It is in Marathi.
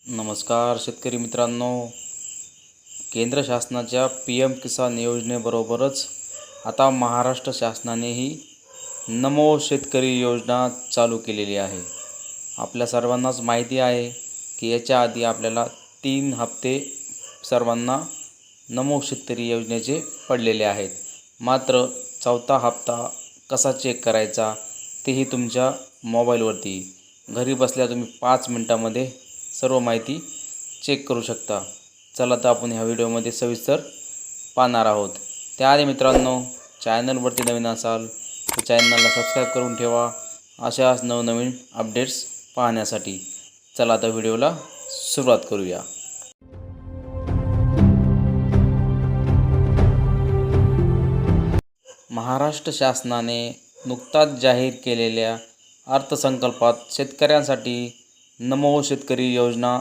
नमस्कार शेतकरी मित्रांनो, केंद्र शासनाच्या PM किसान योजनेबरोबरच आता महाराष्ट्र शासनानेही नमो शेतकरी योजना चालू केलेली आहे। आपल्या सर्वांनाच माहिती आहे की याच्या आधी आपल्याला 3 हप्ते सर्वांना नमो शेतकरी योजनेचे पडलेले आहेत। मात्र चौथा हप्ता कसा चेक करायचा तेही तुमच्या मोबाईलवरती घरी बसल्या तुम्ही 5 मिनिटांमध्ये सर्व माहिती चेक करू शकता। चला तर आपण ह्या व्हिडिओमध्ये सविस्तर पाहणार आहोत। त्याआधी मित्रांनो, चॅनलवरती नवीन असाल तर चॅनलला सबस्क्राईब करून ठेवा अशाच नवनवीन अपडेट्स पाहण्यासाठी। चला तर व्हिडिओला सुरुवात करूया। महाराष्ट्र शासनाने नुकताच जाहीर केलेल्या अर्थसंकल्पात शेतकऱ्यांसाठी नमो शेतकरी योजना